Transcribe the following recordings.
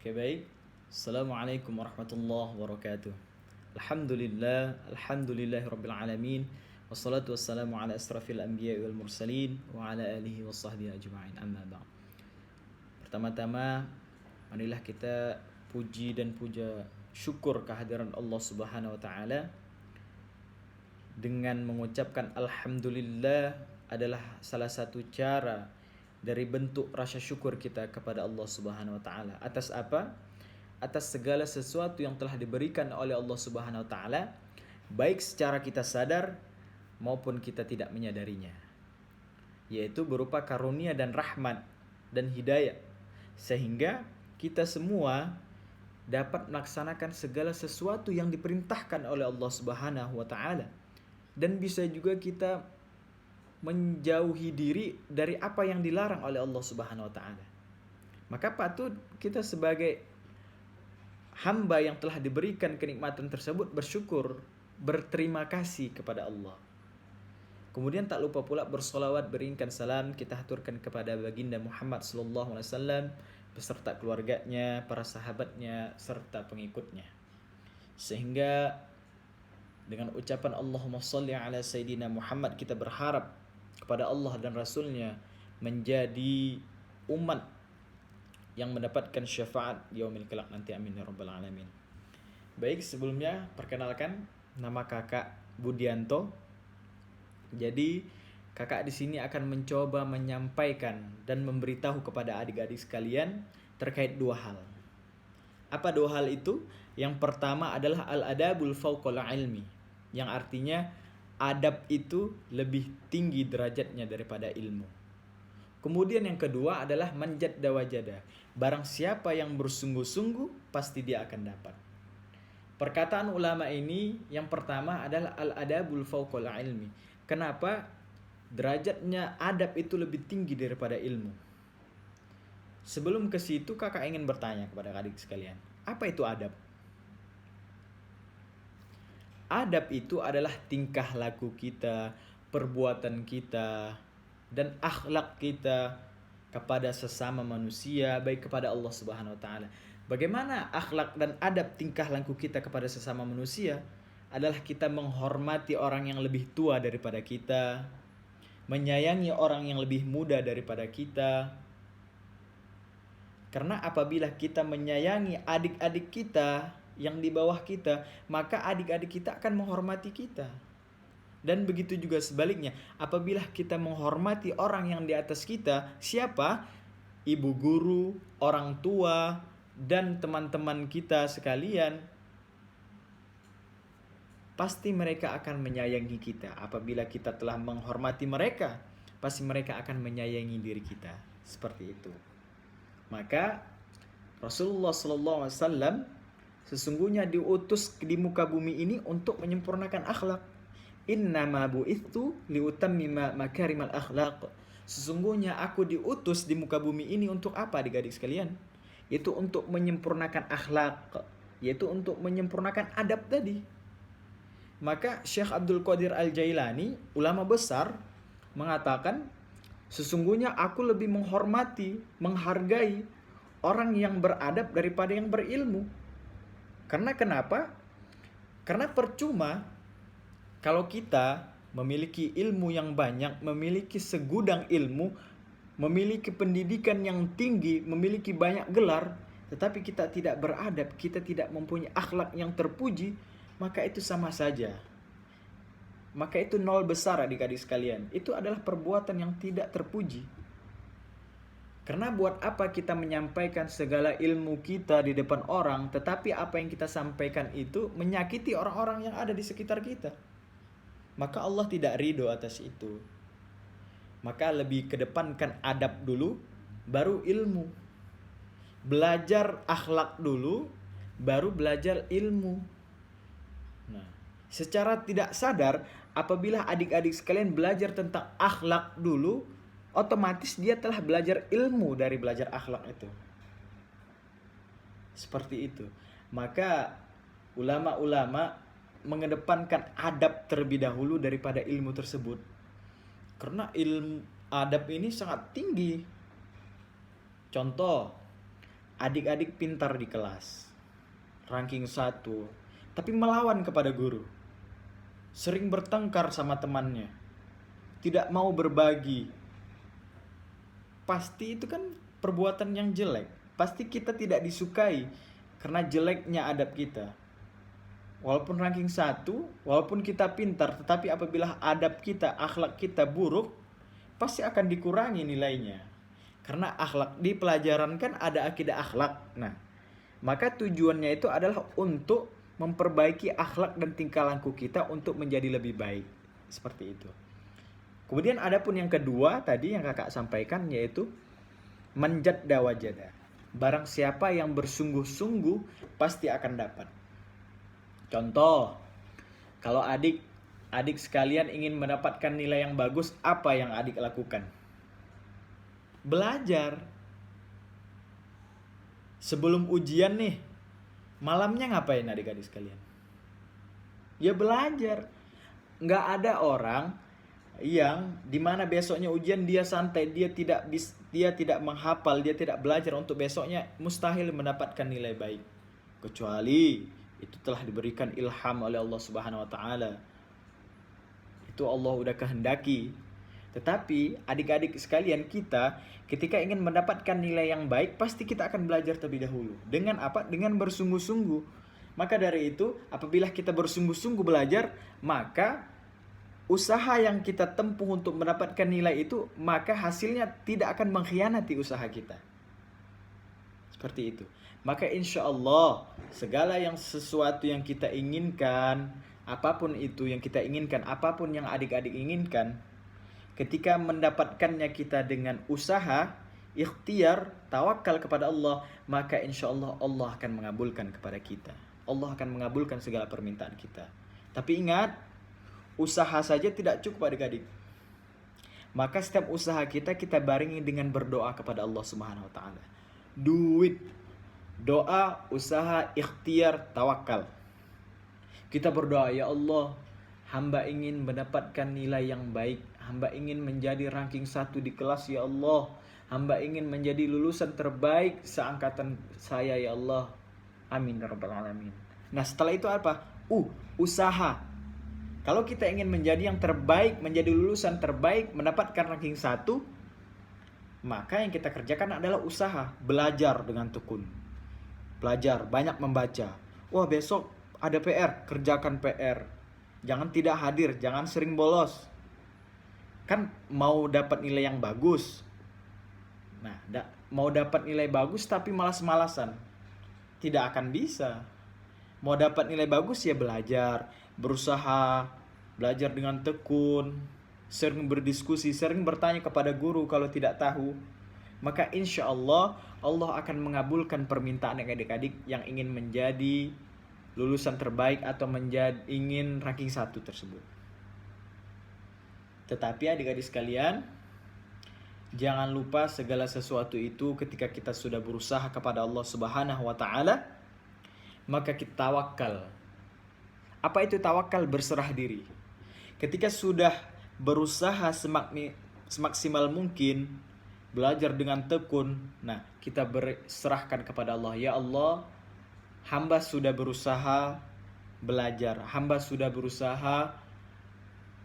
Oke, baik. Assalamualaikum warahmatullahi wabarakatuh. Alhamdulillahirabbil alamin. Wassalatu wassalamu ala asrafil anbiya wal mursalin wa ala alihi washabbihi ajma'in. Amma ba'd. Pertama-tama, marilah kita puji dan puja syukur kehadiran Allah Subhanahu wa taala dengan mengucapkan alhamdulillah adalah salah satu cara dari bentuk rasa syukur kita kepada Allah Subhanahu wa taala. Atas apa? Atas segala sesuatu yang telah diberikan oleh Allah Subhanahu wa taala, baik secara kita sadar maupun kita tidak menyadarinya. Yaitu berupa karunia dan rahmat dan hidayah. Sehingga kita semua dapat melaksanakan segala sesuatu yang diperintahkan oleh Allah Subhanahu wa taala. Dan bisa juga kita menjauhi diri dari apa yang dilarang oleh Allah Subhanahu wa taala. Maka patut kita sebagai hamba yang telah diberikan kenikmatan tersebut bersyukur, berterima kasih kepada Allah. Kemudian tak lupa pula bersolawat, berikan salam kita haturkan kepada baginda Muhammad sallallahu alaihi wasallam beserta keluarganya, para sahabatnya serta pengikutnya. Sehingga dengan ucapan Allahumma shalli ala sayyidina Muhammad kita berharap kepada Allah dan Rasulnya menjadi umat yang mendapatkan syafaat yaumil kelak nanti, amin ya rabbal alamin. Baik, sebelumnya perkenalkan, nama kakak Budianto. Jadi kakak di sini akan mencoba menyampaikan dan memberitahu kepada adik-adik sekalian terkait dua hal. Apa dua hal itu? Yang pertama adalah al-adabul fauqal ilmi, yang artinya adab itu lebih tinggi derajatnya daripada ilmu. Kemudian yang kedua adalah manjadda wajada. Barang siapa yang bersungguh-sungguh pasti dia akan dapat. Perkataan ulama ini yang pertama adalah al-adabul fauqal ilmi. Kenapa derajatnya adab itu lebih tinggi daripada ilmu? Sebelum ke situ kakak ingin bertanya kepada adik sekalian, apa itu adab? Adab itu adalah tingkah laku kita, perbuatan kita, dan akhlak kita kepada sesama manusia, baik kepada Allah Subhanahu wa taala. Bagaimana akhlak dan adab tingkah laku kita kepada sesama manusia? Adalah kita menghormati orang yang lebih tua daripada kita, menyayangi orang yang lebih muda daripada kita. Karena apabila kita menyayangi adik-adik kita yang di bawah kita, maka adik-adik kita akan menghormati kita. Dan begitu juga sebaliknya, apabila kita menghormati orang yang di atas kita, siapa? Ibu guru, orang tua, dan teman-teman kita sekalian, pasti mereka akan menyayangi kita. Apabila kita telah menghormati mereka, pasti mereka akan menyayangi diri kita. Seperti itu. Maka Rasulullah SAW sesungguhnya diutus di muka bumi ini untuk menyempurnakan akhlak. Innama bu'ithu liutammima makarimal akhlaq. Sesungguhnya aku diutus di muka bumi ini untuk apa, adik-adik sekalian? Itu untuk menyempurnakan akhlak, yaitu untuk menyempurnakan adab tadi. Maka Syekh Abdul Qadir Al-Jailani, ulama besar, mengatakan, sesungguhnya aku lebih menghormati, menghargai orang yang beradab daripada yang berilmu. Karena kenapa? Karena percuma kalau kita memiliki ilmu yang banyak, memiliki segudang ilmu, memiliki pendidikan yang tinggi, memiliki banyak gelar, tetapi kita tidak beradab, kita tidak mempunyai akhlak yang terpuji, maka itu sama saja. Maka itu nol besar, adik-adik sekalian. Itu adalah perbuatan yang tidak terpuji. Karena buat apa kita menyampaikan segala ilmu kita di depan orang, tetapi apa yang kita sampaikan itu menyakiti orang-orang yang ada di sekitar kita? Maka Allah tidak ridho atas itu. Maka lebih kedepankan adab dulu, baru ilmu. Belajar akhlak dulu, baru belajar ilmu. Nah, secara tidak sadar, apabila adik-adik sekalian belajar tentang akhlak dulu, otomatis dia telah belajar ilmu dari belajar akhlak itu. Seperti itu. Maka ulama-ulama mengedepankan adab terlebih dahulu daripada ilmu tersebut. Karena ilmu adab ini sangat tinggi. Contoh, adik-adik pintar di kelas, ranking 1, tapi melawan kepada guru. Sering bertengkar sama temannya, tidak mau berbagi. Pasti itu kan perbuatan yang jelek. Pasti kita tidak disukai karena jeleknya adab kita. Walaupun ranking 1, walaupun kita pintar, tetapi apabila adab kita, akhlak kita buruk, pasti akan dikurangi nilainya. Karena akhlak di pelajaran kan ada akidah akhlak. Nah, maka tujuannya itu adalah untuk memperbaiki akhlak dan tingkah laku kita untuk menjadi lebih baik. Seperti itu. Kemudian ada pun yang kedua tadi yang kakak sampaikan, yaitu manjadda wajada. Barang siapa yang bersungguh-sungguh pasti akan dapat. Contoh, kalau adik sekalian ingin mendapatkan nilai yang bagus, apa yang adik lakukan? Belajar. Sebelum ujian nih, malamnya ngapain adik-adik sekalian? Ya belajar. Nggak ada orang yang dimana besoknya ujian dia santai, dia tidak menghafal, dia tidak belajar untuk besoknya, mustahil mendapatkan nilai baik. Kecuali itu telah diberikan ilham oleh Allah Subhanahu wa taala. Itu Allah udah kehendaki. Tetapi adik-adik sekalian, kita ketika ingin mendapatkan nilai yang baik, pasti kita akan belajar terlebih dahulu. Dengan apa? Dengan bersungguh-sungguh. Maka dari itu, apabila kita bersungguh-sungguh belajar, maka usaha yang kita tempuh untuk mendapatkan nilai itu, maka hasilnya tidak akan mengkhianati usaha kita. Seperti itu. Maka insya Allah segala sesuatu yang kita inginkan, apapun itu yang kita inginkan, apapun yang adik-adik inginkan, ketika mendapatkannya kita dengan usaha, ikhtiar, tawakal kepada Allah, maka insya Allah Allah akan mengabulkan kepada kita. Allah akan mengabulkan segala permintaan kita. Tapi ingat, usaha saja tidak cukup adik-adik. Maka setiap usaha kita barengi dengan berdoa kepada Allah Subhanahu wa taala. Duit, doa, usaha, ikhtiar, tawakal. Kita berdoa, ya Allah, hamba ingin mendapatkan nilai yang baik. Hamba ingin menjadi ranking 1 di kelas, ya Allah. Hamba ingin menjadi lulusan terbaik seangkatan saya, ya Allah. Amin ya rabbal alamin. Nah, setelah itu apa? Usaha. Kalau kita ingin menjadi yang terbaik, menjadi lulusan terbaik, mendapatkan ranking 1, maka yang kita kerjakan adalah usaha. Belajar dengan tekun. Belajar, banyak membaca. Wah, besok ada PR, kerjakan PR. Jangan tidak hadir, jangan sering bolos. Kan mau dapat nilai yang bagus. Nah, mau dapat nilai bagus tapi malas-malasan, tidak akan bisa. Mau dapat nilai bagus ya belajar, berusaha, belajar dengan tekun, sering berdiskusi, sering bertanya kepada guru kalau tidak tahu. Maka insya Allah Allah akan mengabulkan permintaan adik-adik yang ingin menjadi lulusan terbaik atau ingin ranking 1 tersebut. Tetapi adik-adik sekalian, jangan lupa segala sesuatu itu ketika kita sudah berusaha kepada Allah Subhanahu wa taala, maka kita tawakal. Apa itu tawakal? Berserah diri. Ketika sudah berusaha semaksimal mungkin, belajar dengan tekun, nah kita berserahkan kepada Allah. Ya Allah, hamba sudah berusaha belajar, hamba sudah berusaha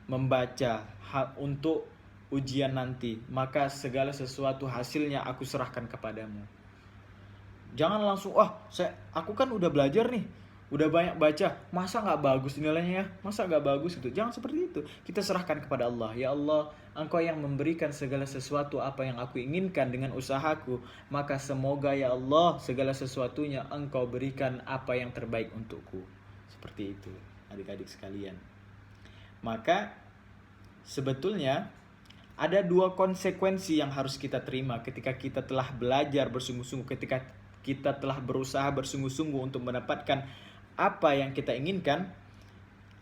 membaca untuk ujian nanti, maka segala sesuatu hasilnya aku serahkan kepadamu. Jangan langsung, aku kan udah belajar nih, udah banyak baca, masa gak bagus nilainya ya, masa gak bagus gitu. Jangan seperti itu. Kita serahkan kepada Allah. Ya Allah, Engkau yang memberikan segala sesuatu apa yang aku inginkan dengan usahaku, maka semoga ya Allah segala sesuatunya Engkau berikan apa yang terbaik untukku. Seperti itu adik-adik sekalian. Maka sebetulnya ada 2 konsekuensi yang harus kita terima ketika kita telah belajar bersungguh-sungguh, ketika kita telah berusaha bersungguh-sungguh untuk mendapatkan apa yang kita inginkan.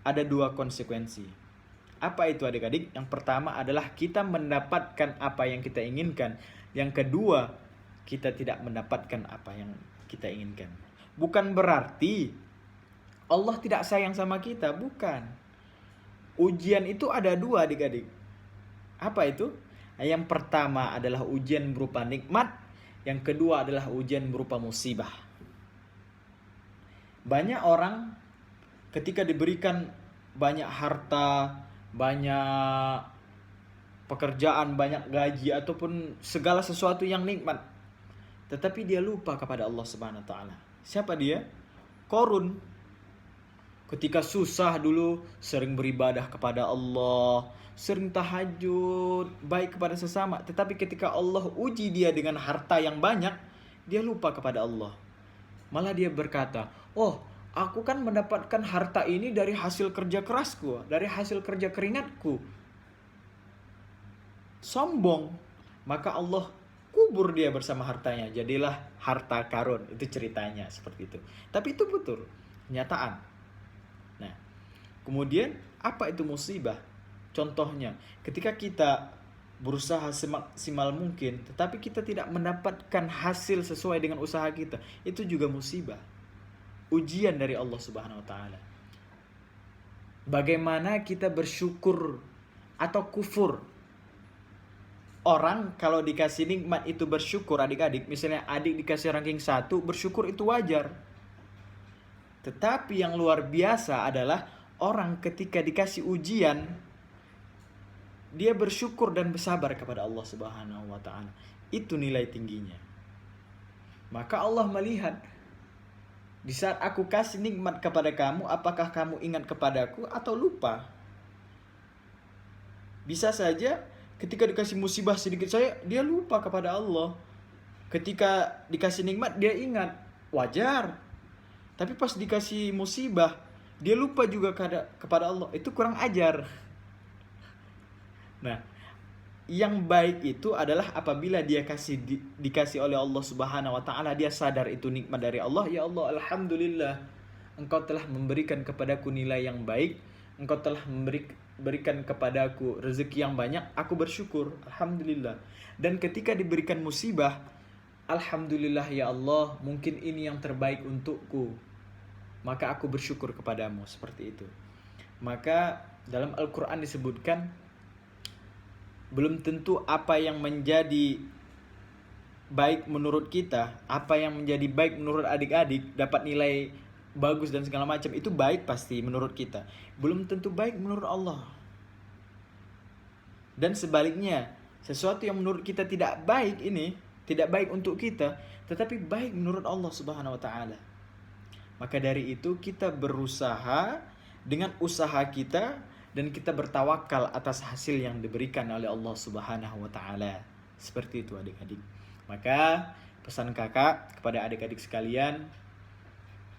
Ada 2 konsekuensi. Apa itu adik-adik? Yang pertama adalah kita mendapatkan apa yang kita inginkan. Yang kedua, kita tidak mendapatkan apa yang kita inginkan. Bukan berarti Allah tidak sayang sama kita, bukan. Ujian itu ada 2 adik-adik. Apa itu? Yang pertama adalah ujian berupa nikmat. Yang kedua adalah ujian berupa musibah. Banyak orang ketika diberikan banyak harta, banyak pekerjaan, banyak gaji, ataupun segala sesuatu yang nikmat, tetapi dia lupa kepada Allah Subhanahu wa taala. Siapa dia? Korun. Ketika susah dulu sering beribadah kepada Allah, sering tahajud, baik kepada sesama, tetapi ketika Allah uji dia dengan harta yang banyak, dia lupa kepada Allah. Malah dia berkata, "Oh, aku kan mendapatkan harta ini dari hasil kerja kerasku, dari hasil kerja keringatku." Sombong. Maka Allah kubur dia bersama hartanya. Jadilah harta karun. Itu ceritanya seperti itu. Tapi itu betul. Kenyataan. Nah, kemudian apa itu musibah? Contohnya, ketika kita berusaha semaksimal mungkin, tetapi kita tidak mendapatkan hasil sesuai dengan usaha kita. Itu juga musibah. Ujian dari Allah Subhanahu wa taala. Bagaimana kita bersyukur atau kufur? Orang kalau dikasih nikmat itu bersyukur, adik-adik. Misalnya adik dikasih ranking 1, bersyukur itu wajar. Tetapi yang luar biasa adalah orang ketika dikasih ujian, dia bersyukur dan bersabar kepada Allah Subhanahu wa taala. Itu nilai tingginya. Maka Allah melihat, di saat aku kasih nikmat kepada kamu, apakah kamu ingat kepadaku atau lupa? Bisa saja ketika dikasih musibah sedikit saja, dia lupa kepada Allah. Ketika dikasih nikmat, dia ingat. Wajar. Tapi pas dikasih musibah, dia lupa juga kepada Allah. Itu kurang ajar. Nah, yang baik itu adalah apabila dia dikasih oleh Allah Subhanahu wa taala, dia sadar itu nikmat dari Allah. Ya Allah, alhamdulillah, Engkau telah memberikan kepadaku nilai yang baik. Engkau telah berikan kepadaku rezeki yang banyak, aku bersyukur, alhamdulillah. Dan ketika diberikan musibah, alhamdulillah ya Allah, mungkin ini yang terbaik untukku, maka aku bersyukur kepadamu, seperti itu. Maka dalam Al-Quran disebutkan, belum tentu apa yang menjadi baik menurut kita, apa yang menjadi baik menurut adik-adik dapat nilai bagus dan segala macam, itu baik pasti menurut kita, belum tentu baik menurut Allah. Dan sebaliknya, sesuatu yang menurut kita tidak baik ini, tidak baik untuk kita, tetapi baik menurut Allah Subhanahu wa taala. Maka dari itu kita berusaha dengan usaha kita, dan kita bertawakal atas hasil yang diberikan oleh Allah Subhanahu wa taala. Seperti itu adik-adik. Maka pesan kakak kepada adik-adik sekalian,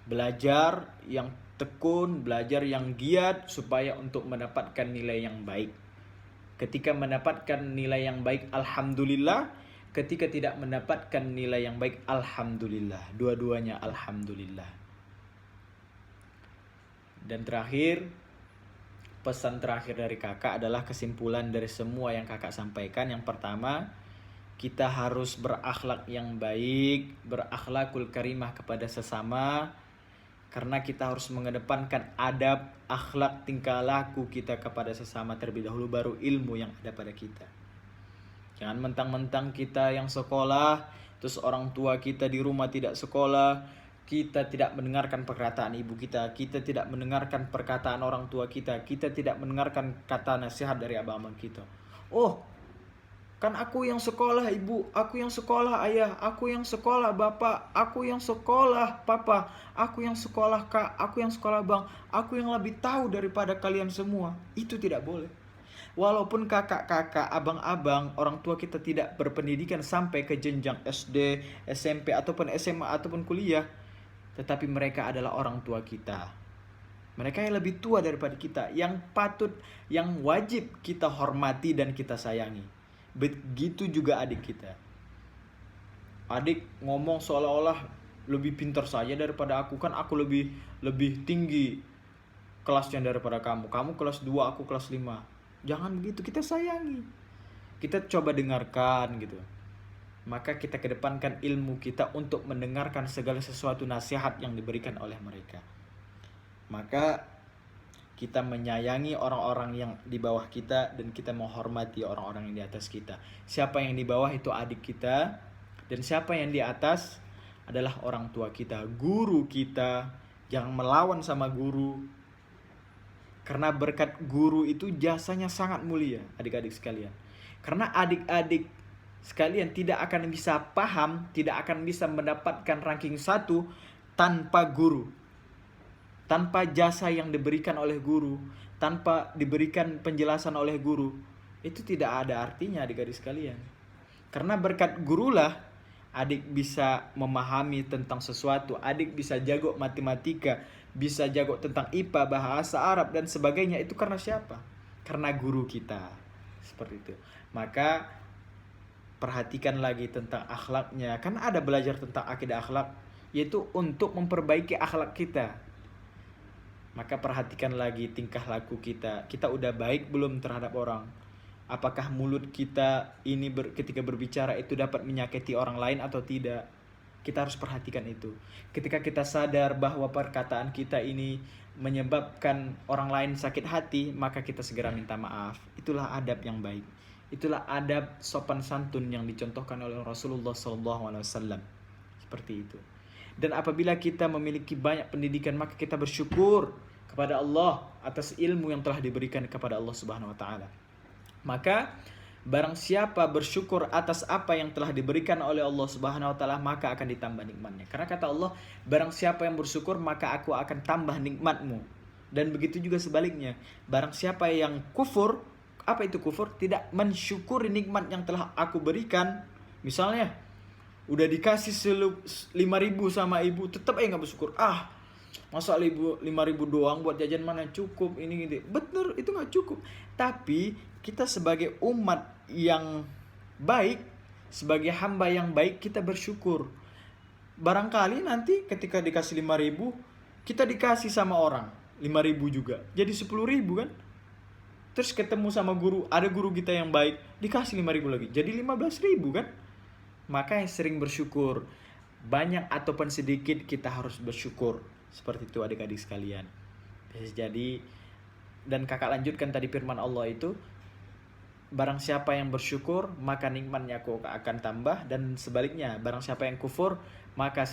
belajar yang tekun, belajar yang giat supaya untuk mendapatkan nilai yang baik. Ketika mendapatkan nilai yang baik, alhamdulillah. Ketika tidak mendapatkan nilai yang baik, alhamdulillah. Dua-duanya alhamdulillah. Dan terakhir, pesan terakhir dari kakak adalah kesimpulan dari semua yang kakak sampaikan. Yang pertama, kita harus berakhlak yang baik, berakhlakul karimah kepada sesama, karena kita harus mengedepankan adab, akhlak, tingkah laku kita kepada sesama terlebih dahulu, baru ilmu yang ada pada kita. Jangan mentang-mentang kita yang sekolah, terus orang tua kita di rumah tidak sekolah, kita tidak mendengarkan perkataan ibu kita, kita tidak mendengarkan perkataan orang tua kita, kita tidak mendengarkan kata nasihat dari abang-abang kita. Oh, kan aku yang sekolah ibu, aku yang sekolah ayah, aku yang sekolah bapak, aku yang sekolah papa, aku yang sekolah kak, aku yang sekolah bang, aku yang lebih tahu daripada kalian semua. Itu tidak boleh. Walaupun kakak-kakak, abang-abang, orang tua kita tidak berpendidikan sampai ke jenjang SD, SMP, ataupun SMA, ataupun kuliah, tetapi mereka adalah orang tua kita. Mereka yang lebih tua daripada kita, yang patut, yang wajib kita hormati dan kita sayangi. Begitu juga adik kita. Adik ngomong seolah-olah lebih pintar saja daripada aku, kan aku lebih tinggi kelasnya daripada kamu. Kamu kelas 2, aku kelas 5. Jangan begitu, kita sayangi. Kita coba dengarkan gitu. Maka kita kedepankan ilmu kita untuk mendengarkan segala sesuatu nasihat yang diberikan oleh mereka. Maka kita menyayangi orang-orang yang di bawah kita, dan kita menghormati orang-orang yang di atas kita. Siapa yang di bawah itu adik kita, Dan siapa yang di atas adalah orang tua kita, guru kita. Jangan melawan sama guru. Karena berkat guru itu jasanya sangat mulia, adik-adik sekalian. Karena adik-adik sekalian tidak akan bisa paham, tidak akan bisa mendapatkan ranking 1 tanpa guru. Tanpa jasa yang diberikan oleh guru, tanpa diberikan penjelasan oleh guru, itu tidak ada artinya, adik-adik sekalian. Karena berkat gurulah adik bisa memahami tentang sesuatu, adik bisa jago matematika, bisa jago tentang IPA, bahasa Arab dan sebagainya. Itu karena siapa? Karena guru kita. Seperti itu. Maka perhatikan lagi tentang akhlaknya. Kan ada belajar tentang akidah akhlak, yaitu untuk memperbaiki akhlak kita. Maka perhatikan lagi tingkah laku kita. Kita udah baik belum terhadap orang? Apakah mulut kita ini ketika berbicara itu dapat menyakiti orang lain atau tidak? Kita harus perhatikan itu. Ketika kita sadar bahwa perkataan kita ini menyebabkan orang lain sakit hati, maka kita segera minta maaf. Itulah adab yang baik. Itulah adab sopan santun yang dicontohkan oleh Rasulullah SAW. Seperti itu. Dan apabila kita memiliki banyak pendidikan, maka kita bersyukur kepada Allah atas ilmu yang telah diberikan kepada Allah Subhanahu wa taala. Maka barang siapa bersyukur atas apa yang telah diberikan oleh Allah Subhanahu wa taala, maka akan ditambah nikmatnya. Karena kata Allah, barang siapa yang bersyukur, maka aku akan tambah nikmatmu. Dan begitu juga sebaliknya, barang siapa yang kufur, apa itu kufur? Tidak mensyukuri nikmat yang telah aku berikan. Misalnya udah dikasih 5.000 sama ibu, tetap gak bersyukur. Masa 5.000 doang buat jajan, mana cukup ini gitu. Betul, itu gak cukup. Tapi kita sebagai umat yang baik, sebagai hamba yang baik, kita bersyukur. Barangkali nanti ketika dikasih 5.000, kita dikasih sama orang 5.000 juga, jadi 10.000 kan. Terus ketemu sama guru, ada guru kita yang baik, dikasih 5.000 lagi, jadi 15.000 kan. Maka yang sering bersyukur, banyak ataupun sedikit kita harus bersyukur. Seperti itu adik-adik sekalian. Jadi, dan kakak lanjutkan tadi firman Allah itu, barang siapa yang bersyukur, maka nikmatnya aku akan tambah. Dan sebaliknya, barang siapa yang kufur, maka